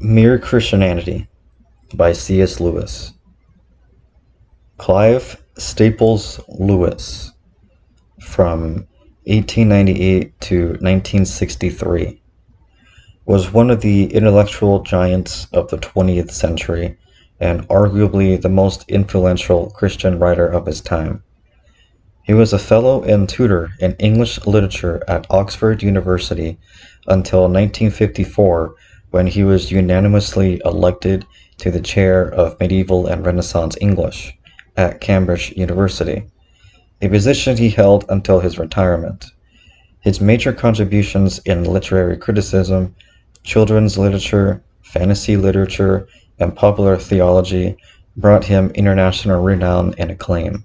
Mere Christianity by C.S. Lewis. Clive Staples Lewis, from 1898 to 1963, was one of the intellectual giants of the 20th century and arguably the most influential Christian writer of his time. He was a fellow and tutor in English literature at Oxford University until 1954, when he was unanimously elected to the chair of Medieval and Renaissance English at Cambridge University, a position he held until his retirement. His major contributions in literary criticism, children's literature, fantasy literature, and popular theology brought him international renown and acclaim.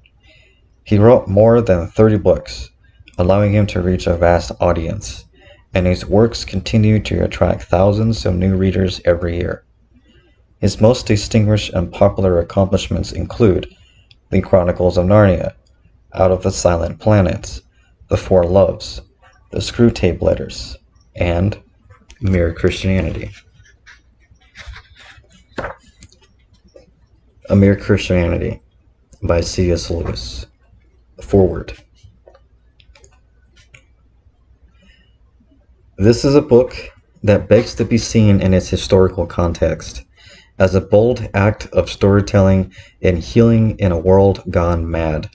He wrote more than 30 books, allowing him to reach a vast audience, and his works continue to attract thousands of new readers every year. His most distinguished and popular accomplishments include The Chronicles of Narnia, Out of the Silent Planet, The Four Loves, The Screwtape Letters, and Mere Christianity. A Mere Christianity by C.S. Lewis. Foreword. This is a book that begs to be seen in its historical context, as a bold act of storytelling and healing in a world gone mad.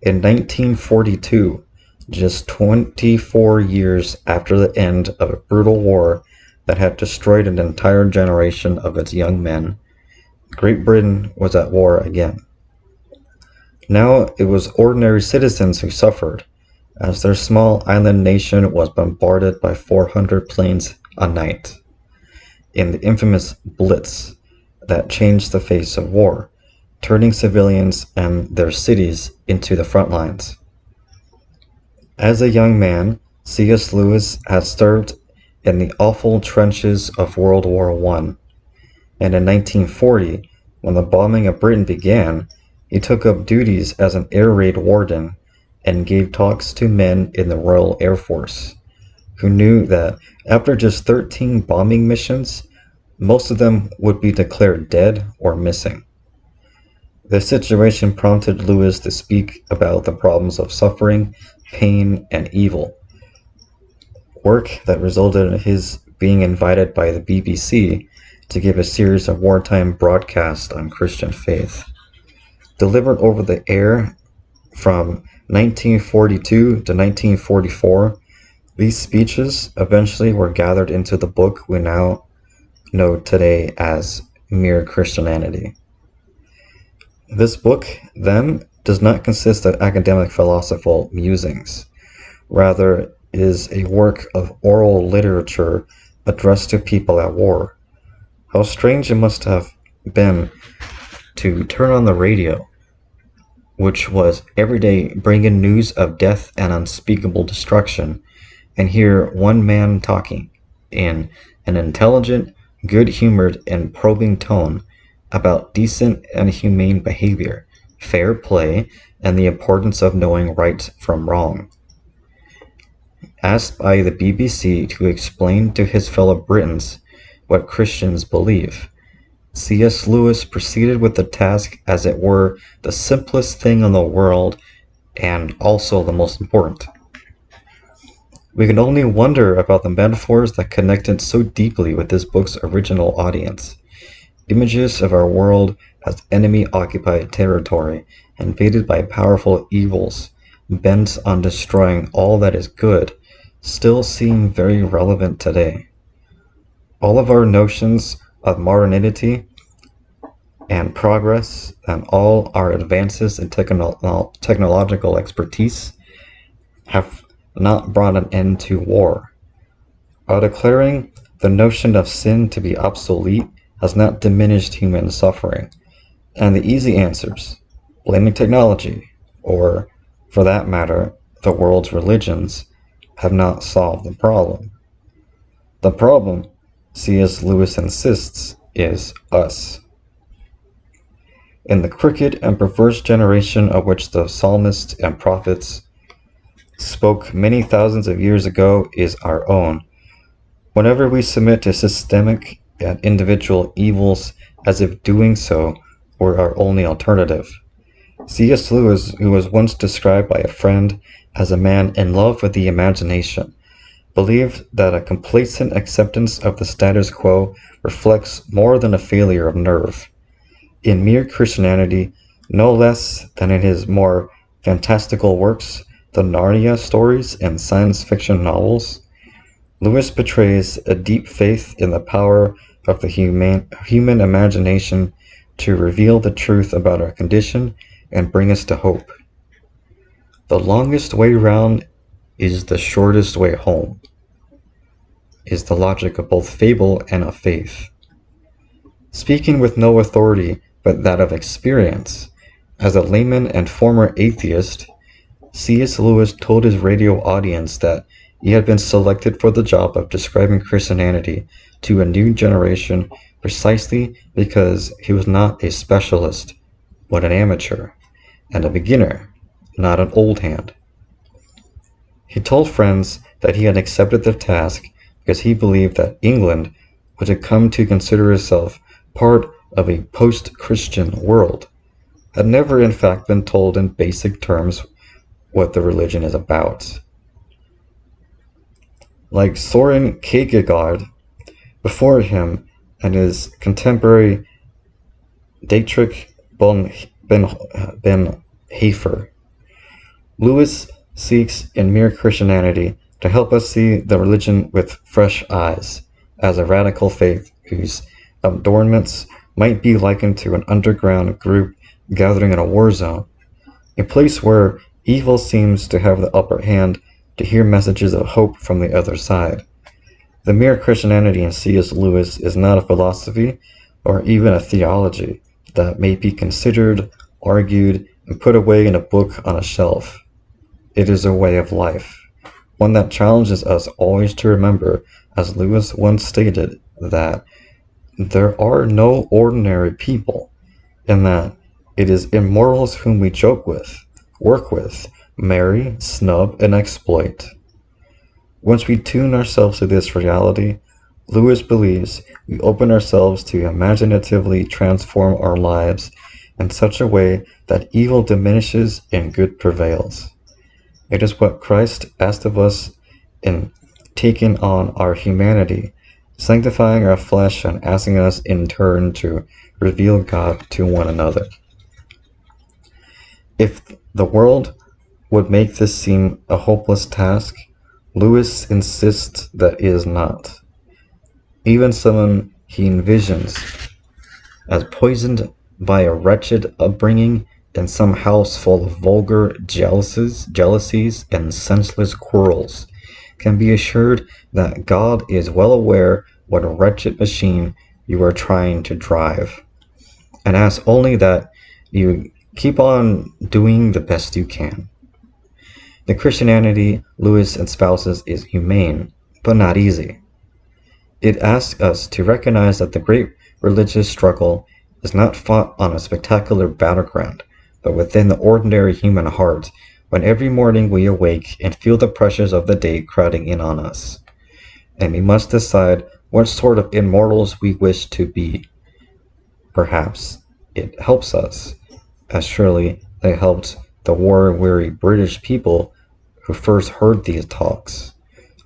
In 1942, just 24 years after the end of a brutal war that had destroyed an entire generation of its young men, Great Britain was at war again. Now it was ordinary citizens who suffered, as their small island nation was bombarded by 400 planes a night, in the infamous Blitz that changed the face of war, turning civilians and their cities into the front lines. As a young man, C.S. Lewis had served in the awful trenches of World War I, and in 1940, when the bombing of Britain began, he took up duties as an air raid warden and gave talks to men in the Royal Air Force, who knew that after just 13 bombing missions, most of them would be declared dead or missing. This situation prompted Lewis to speak about the problems of suffering, pain, and evil, work that resulted in his being invited by the BBC to give a series of wartime broadcasts on Christian faith. Delivered over the air from 1942 to 1944, these speeches eventually were gathered into the book we now know today as Mere Christianity. This book, then, does not consist of academic philosophical musings. Rather, it is a work of oral literature addressed to people at war. How strange it must have been to turn on the radio, which was every day bringing news of death and unspeakable destruction, and hear one man talking in an intelligent, good-humored, and probing tone about decent and humane behavior, fair play, and the importance of knowing right from wrong. Asked by the BBC to explain to his fellow Britons what Christians believe, C.S. Lewis proceeded with the task as it were the simplest thing in the world and also the most important. We can only wonder about the metaphors that connected so deeply with this book's original audience. Images of our world as enemy-occupied territory, invaded by powerful evils, bent on destroying all that is good, still seem very relevant today. All of our notions of modernity and progress, and all our advances in technological expertise have not brought an end to war. Our declaring the notion of sin to be obsolete has not diminished human suffering, and the easy answers, blaming technology, or, for that matter, the world's religions, have not solved the problem. The problem, C.S. Lewis insists, is us. In the crooked and perverse generation of which the psalmists and prophets spoke many thousands of years ago is our own. Whenever we submit to systemic at individual evils as if doing so were our only alternative. C.S. Lewis, who was once described by a friend as a man in love with the imagination, believed that a complacent acceptance of the status quo reflects more than a failure of nerve. In Mere Christianity, no less than in his more fantastical works, the Narnia stories and science fiction novels, Lewis betrays a deep faith in the power of the human imagination to reveal the truth about our condition and bring us to hope. The longest way round is the shortest way home, is the logic of both fable and of faith. Speaking with no authority but that of experience, as a layman and former atheist, C.S. Lewis told his radio audience that he had been selected for the job of describing Christianity to a new generation precisely because he was not a specialist, but an amateur, and a beginner, not an old hand. He told friends that he had accepted the task because he believed that England, which had come to consider itself part of a post-Christian world, had never in fact been told in basic terms what the religion is about. Like Soren Kierkegaard before him and his contemporary Dietrich Bonhoeffer, Lewis seeks in Mere Christianity to help us see the religion with fresh eyes, as a radical faith whose adornments might be likened to an underground group gathering in a war zone, a place where evil seems to have the upper hand to hear messages of hope from the other side. The Mere Christianity in C.S. Lewis is not a philosophy or even a theology that may be considered, argued, and put away in a book on a shelf. It is a way of life, one that challenges us always to remember, as Lewis once stated, that there are no ordinary people, and that it is immortals whom we joke with, work with, marry, snub, and exploit. Once we tune ourselves to this reality, Lewis believes we open ourselves to imaginatively transform our lives in such a way that evil diminishes and good prevails. It is what Christ asked of us in taking on our humanity, sanctifying our flesh and asking us in turn to reveal God to one another. If the world would make this seem a hopeless task, Lewis insists that it is not. Even someone he envisions as poisoned by a wretched upbringing in some house full of vulgar jealousies, and senseless quarrels, can be assured that God is well aware what a wretched machine you are trying to drive, and asks only that you keep on doing the best you can. The Christianity Lewis espouses is humane, but not easy. It asks us to recognize that the great religious struggle is not fought on a spectacular battleground, but within the ordinary human heart, when every morning we awake and feel the pressures of the day crowding in on us. And we must decide what sort of immortals we wish to be. Perhaps it helps us, as surely they helped the war-weary British people who first heard these talks,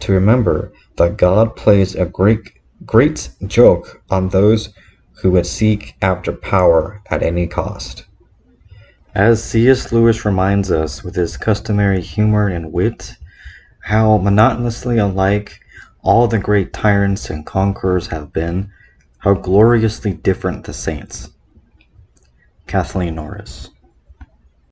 to remember that God plays a great joke on those who would seek after power at any cost. As C.S. Lewis reminds us with his customary humor and wit, how monotonously alike all the great tyrants and conquerors have been, how gloriously different the saints. Kathleen Norris.